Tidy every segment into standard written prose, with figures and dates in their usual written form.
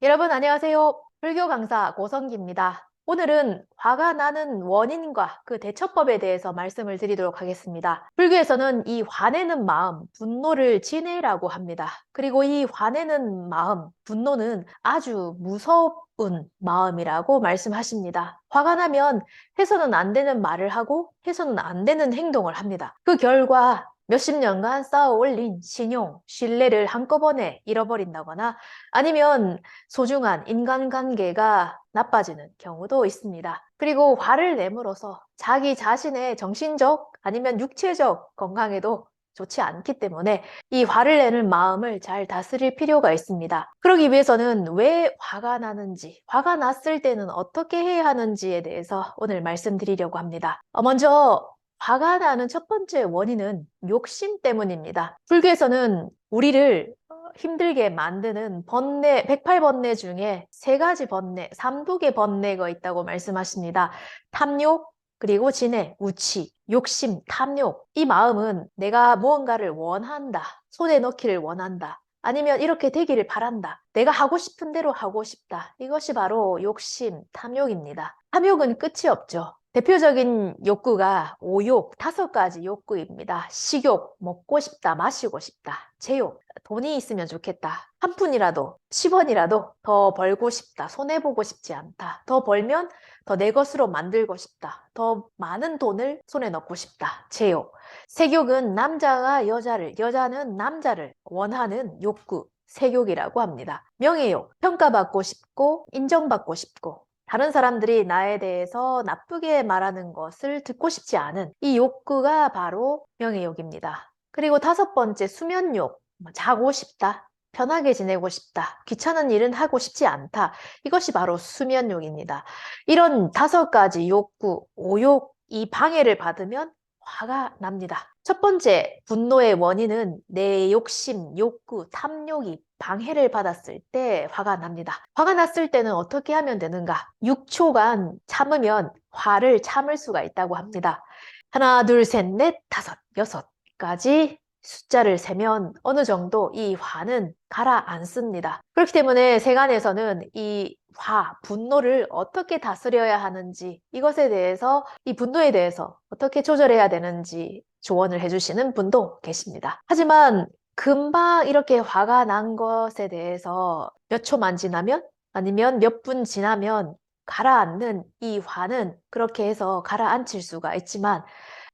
여러분 안녕하세요. 불교 강사 고성기입니다. 오늘은 화가 나는 원인과 그 대처법에 대해서 말씀을 드리도록 하겠습니다. 불교에서는 이 화내는 마음, 분노를 진해라고 합니다. 그리고 이 화내는 마음, 분노는 아주 무서운 마음이라고 말씀하십니다. 화가 나면 해서는 안 되는 말을 하고 해서는 안 되는 행동을 합니다. 그 결과 몇십 년간 쌓아 올린 신용, 신뢰를 한꺼번에 잃어버린다거나 아니면 소중한 인간관계가 나빠지는 경우도 있습니다. 그리고 화를 내므로써 자기 자신의 정신적 아니면 육체적 건강에도 좋지 않기 때문에 이 화를 내는 마음을 잘 다스릴 필요가 있습니다. 그러기 위해서는 왜 화가 나는지, 화가 났을 때는 어떻게 해야 하는지에 대해서 오늘 말씀드리려고 합니다. 먼저 화가 나는 첫 번째 원인은 욕심 때문입니다. 불교에서는 우리를 힘들게 만드는 번뇌, 108번뇌 중에 세 가지 번뇌, 삼독의 번뇌가 있다고 말씀하십니다. 탐욕, 그리고 진해, 우치, 욕심, 탐욕. 이 마음은 내가 무언가를 원한다, 손에 넣기를 원한다. 아니면 이렇게 되기를 바란다. 내가 하고 싶은 대로 하고 싶다. 이것이 바로 욕심, 탐욕입니다. 탐욕은 끝이 없죠. 대표적인 욕구가 오욕, 5가지 욕구입니다. 식욕, 먹고 싶다, 마시고 싶다. 제욕, 돈이 있으면 좋겠다. 한 푼이라도, 10원이라도 더 벌고 싶다. 손해보고 싶지 않다. 더 벌면 더 내 것으로 만들고 싶다. 더 많은 돈을 손에 넣고 싶다. 제욕. 색욕은 남자가 여자를, 여자는 남자를 원하는 욕구, 색욕이라고 합니다. 명예욕, 평가받고 싶고, 인정받고 싶고, 다른 사람들이 나에 대해서 나쁘게 말하는 것을 듣고 싶지 않은 이 욕구가 바로 명예욕입니다. 그리고 5번째, 수면욕. 자고 싶다. 편하게 지내고 싶다. 귀찮은 일은 하고 싶지 않다. 이것이 바로 수면욕입니다. 이런 5가지 욕구, 오욕, 이 방해를 받으면 화가 납니다. 첫 번째, 분노의 원인은 내 욕심, 욕구, 탐욕이 방해를 받았을 때 화가 납니다. 화가 났을 때는 어떻게 하면 되는가? 6초간 참으면 화를 참을 수가 있다고 합니다. 하나, 둘, 셋, 넷, 다섯, 여섯까지 숫자를 세면 어느 정도 이 화는 가라앉습니다. 그렇기 때문에 세간에서는 이 화, 분노를 어떻게 다스려야 하는지 이것에 대해서 이 분노에 대해서 어떻게 조절해야 되는지 조언을 해주시는 분도 계십니다. 하지만 금방 이렇게 화가 난 것에 대해서 몇 초만 지나면 아니면 몇 분 지나면 가라앉는 이 화는 그렇게 해서 가라앉힐 수가 있지만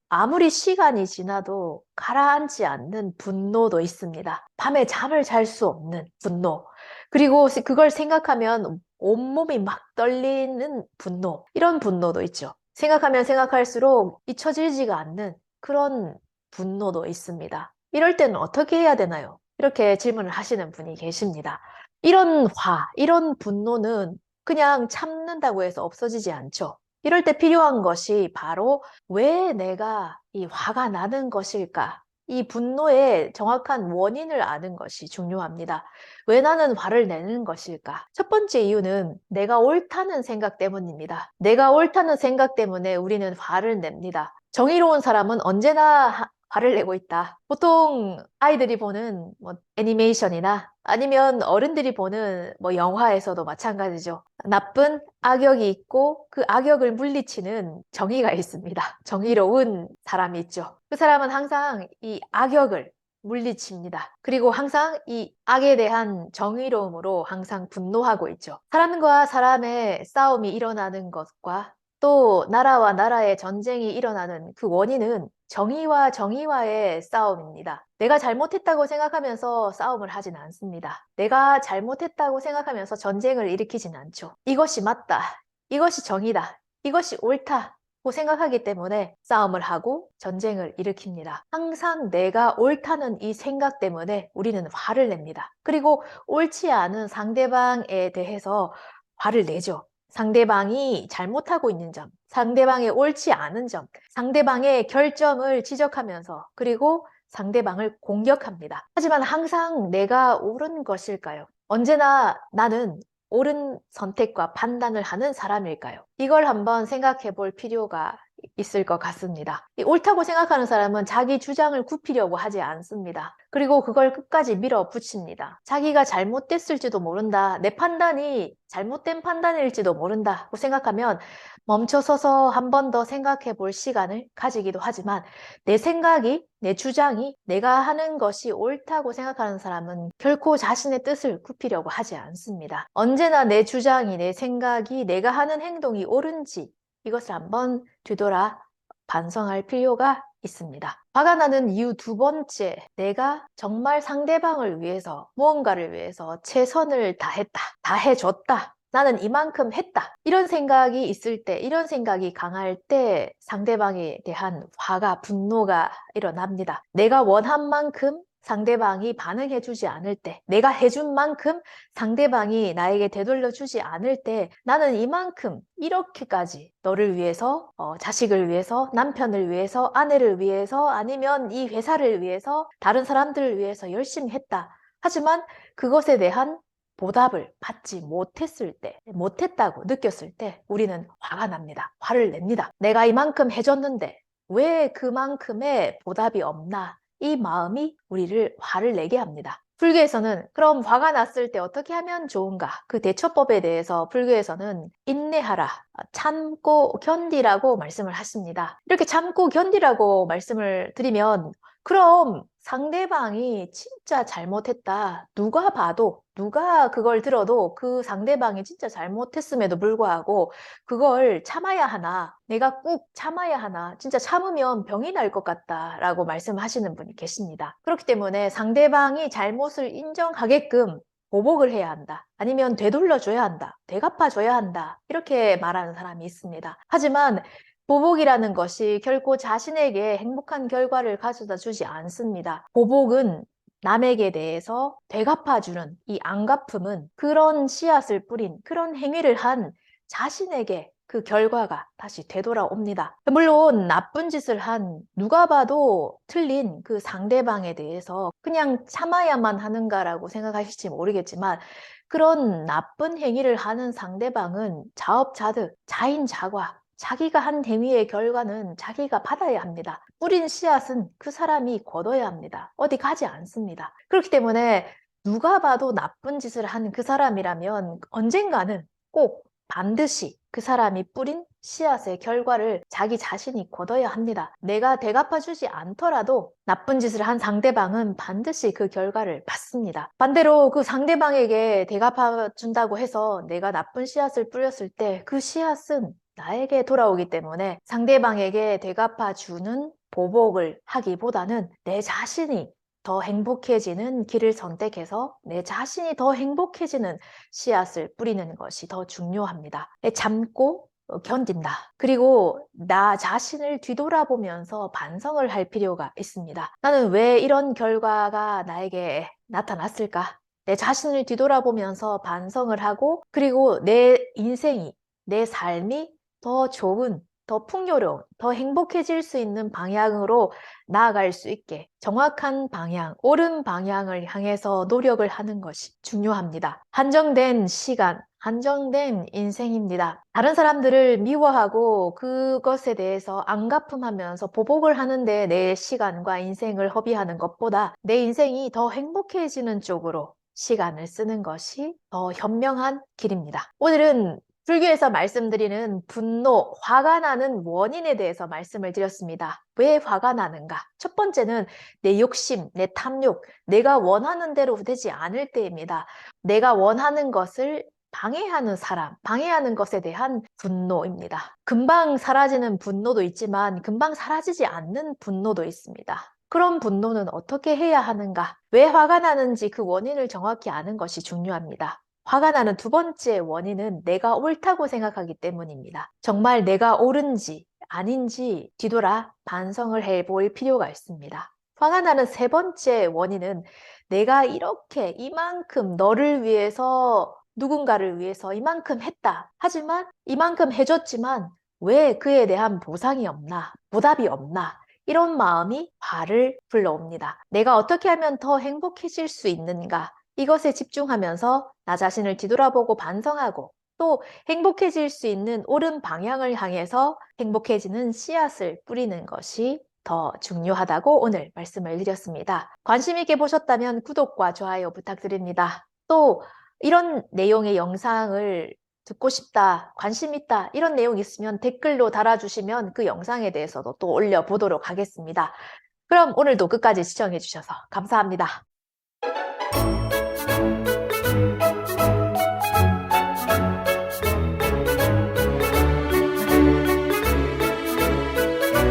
아무리 시간이 지나도 가라앉지 않는 분노도 있습니다. 밤에 잠을 잘 수 없는 분노. 그리고 그걸 생각하면 온몸이 막 떨리는 분노. 이런 분노도 있죠. 생각하면 생각할수록 잊혀지지가 않는 그런 분노도 있습니다. 이럴 때는 어떻게 해야 되나요? 이렇게 질문을 하시는 분이 계십니다. 이런 화, 이런 분노는 그냥 참는다고 해서 없어지지 않죠. 이럴 때 필요한 것이 바로 왜 내가 이 화가 나는 것일까? 이 분노의 정확한 원인을 아는 것이 중요합니다. 왜 나는 화를 내는 것일까? 첫 번째 이유는 내가 옳다는 생각 때문입니다. 내가 옳다는 생각 때문에 우리는 화를 냅니다. 정의로운 사람은 언제나 화를 내고 있다. 보통 아이들이 보는 애니메이션이나 아니면 어른들이 보는 영화에서도 마찬가지죠. 나쁜 악역이 있고 그 악역을 물리치는 정의가 있습니다. 정의로운 사람이 있죠. 그 사람은 항상 이 악역을 물리칩니다. 그리고 항상 이 악에 대한 정의로움으로 항상 분노하고 있죠. 사람과 사람의 싸움이 일어나는 것과 또 나라와 나라의 전쟁이 일어나는 그 원인은 정의와 정의와의 싸움입니다. 내가 잘못했다고 생각하면서 싸움을 하진 않습니다. 내가 잘못했다고 생각하면서 전쟁을 일으키진 않죠. 이것이 맞다. 이것이 정의다. 이것이 옳다고 생각하기 때문에 싸움을 하고 전쟁을 일으킵니다. 항상 내가 옳다는 이 생각 때문에 우리는 화를 냅니다. 그리고 옳지 않은 상대방에 대해서 화를 내죠. 상대방이 잘못하고 있는 점, 상대방의 옳지 않은 점, 상대방의 결점을 지적하면서 그리고 상대방을 공격합니다. 하지만 항상 내가 옳은 것일까요? 언제나 나는 옳은 선택과 판단을 하는 사람일까요? 이걸 한번 생각해 볼 필요가 있을 것 같습니다. 이 옳다고 생각하는 사람은 자기 주장을 굽히려고 하지 않습니다. 그리고 그걸 끝까지 밀어붙입니다. 자기가 잘못됐을지도 모른다. 내 판단이 잘못된 판단일지도 모른다고 생각하면 멈춰서서 한 번 더 생각해 볼 시간을 가지기도 하지만 내 생각이, 내 주장이 내가 하는 것이 옳다고 생각하는 사람은 결코 자신의 뜻을 굽히려고 하지 않습니다. 언제나 내 주장이, 내 생각이, 내가 하는 행동이 옳은지 이것을 한번 뒤돌아 반성할 필요가 있습니다. 화가 나는 이유 두 번째, 내가 정말 상대방을 위해서, 무언가를 위해서 최선을 다했다, 다해줬다. 나는 이만큼 했다. 이런 생각이 있을 때, 이런 생각이 강할 때 상대방에 대한 화가, 분노가 일어납니다. 내가 원한 만큼 상대방이 반응해주지 않을 때, 내가 해준 만큼 상대방이 나에게 되돌려주지 않을 때 나는 이만큼 이렇게까지 너를 위해서, 자식을 위해서, 남편을 위해서, 아내를 위해서, 아니면 이 회사를 위해서, 다른 사람들을 위해서 열심히 했다. 하지만 그것에 대한 보답을 받지 못했을 때, 못했다고 느꼈을 때 우리는 화가 납니다. 화를 냅니다. 내가 이만큼 해줬는데 왜 그만큼의 보답이 없나? 이 마음이 우리를 화를 내게 합니다. 불교에서는 그럼 화가 났을 때 어떻게 하면 좋은가? 그 대처법에 대해서 불교에서는 인내하라, 참고 견디라고 말씀을 하십니다. 이렇게 참고 견디라고 말씀을 드리면 그럼 상대방이 진짜 잘못했다. 누가 봐도, 누가 그걸 들어도 그 상대방이 진짜 잘못했음에도 불구하고 그걸 참아야 하나, 내가 꾹 참아야 하나, 진짜 참으면 병이 날 것 같다라고 말씀하시는 분이 계십니다. 그렇기 때문에 상대방이 잘못을 인정하게끔 보복을 해야 한다. 아니면 되돌려줘야 한다. 되갚아줘야 한다. 이렇게 말하는 사람이 있습니다. 하지만 보복이라는 것이 결코 자신에게 행복한 결과를 가져다 주지 않습니다. 보복은 남에게 대해서 되갚아주는 이 안갚음은 그런 씨앗을 뿌린 그런 행위를 한 자신에게 그 결과가 다시 되돌아옵니다. 물론 나쁜 짓을 한 누가 봐도 틀린 그 상대방에 대해서 그냥 참아야만 하는가라고 생각하실지 모르겠지만 그런 나쁜 행위를 하는 상대방은 자업자득, 자인자과 자기가 한 행위의 결과는 자기가 받아야 합니다. 뿌린 씨앗은 그 사람이 거둬야 합니다. 어디 가지 않습니다. 그렇기 때문에 누가 봐도 나쁜 짓을 한 그 사람이라면 언젠가는 꼭 반드시 그 사람이 뿌린 씨앗의 결과를 자기 자신이 거둬야 합니다. 내가 되갚아주지 않더라도 나쁜 짓을 한 상대방은 반드시 그 결과를 받습니다. 반대로 그 상대방에게 되갚아준다고 해서 내가 나쁜 씨앗을 뿌렸을 때 그 씨앗은 나에게 돌아오기 때문에 상대방에게 되갚아주는 보복을 하기보다는 내 자신이 더 행복해지는 길을 선택해서 내 자신이 더 행복해지는 씨앗을 뿌리는 것이 더 중요합니다. 참고 견딘다. 그리고 나 자신을 뒤돌아보면서 반성을 할 필요가 있습니다. 나는 왜 이런 결과가 나에게 나타났을까? 내 자신을 뒤돌아보면서 반성을 하고 그리고 내 인생이, 내 삶이 더 좋은, 더 풍요로운, 더 행복해질 수 있는 방향으로 나아갈 수 있게 정확한 방향, 옳은 방향을 향해서 노력을 하는 것이 중요합니다. 한정된 시간, 한정된 인생입니다. 다른 사람들을 미워하고 그것에 대해서 안갚음하면서 보복을 하는데 내 시간과 인생을 허비하는 것보다 내 인생이 더 행복해지는 쪽으로 시간을 쓰는 것이 더 현명한 길입니다. 오늘은 불교에서 말씀드리는 분노, 화가 나는 원인에 대해서 말씀을 드렸습니다. 왜 화가 나는가? 첫 번째는 내 욕심, 내 탐욕, 내가 원하는 대로 되지 않을 때입니다. 내가 원하는 것을 방해하는 사람, 방해하는 것에 대한 분노입니다. 금방 사라지는 분노도 있지만 금방 사라지지 않는 분노도 있습니다. 그런 분노는 어떻게 해야 하는가? 왜 화가 나는지 그 원인을 정확히 아는 것이 중요합니다. 화가 나는 두 번째 원인은 내가 옳다고 생각하기 때문입니다. 정말 내가 옳은지 아닌지 뒤돌아 반성을 해볼 필요가 있습니다. 화가 나는 세 번째 원인은 내가 이렇게 이만큼 너를 위해서 누군가를 위해서 이만큼 했다. 하지만 이만큼 해줬지만 왜 그에 대한 보상이 없나? 보답이 없나? 이런 마음이 화를 불러옵니다. 내가 어떻게 하면 더 행복해질 수 있는가? 이것에 집중하면서 나 자신을 뒤돌아보고 반성하고 또 행복해질 수 있는 옳은 방향을 향해서 행복해지는 씨앗을 뿌리는 것이 더 중요하다고 오늘 말씀을 드렸습니다. 관심 있게 보셨다면 구독과 좋아요 부탁드립니다. 또 이런 내용의 영상을 듣고 싶다, 관심 있다, 이런 내용 있으면 댓글로 달아주시면 그 영상에 대해서도 또 올려보도록 하겠습니다. 그럼 오늘도 끝까지 시청해주셔서 감사합니다.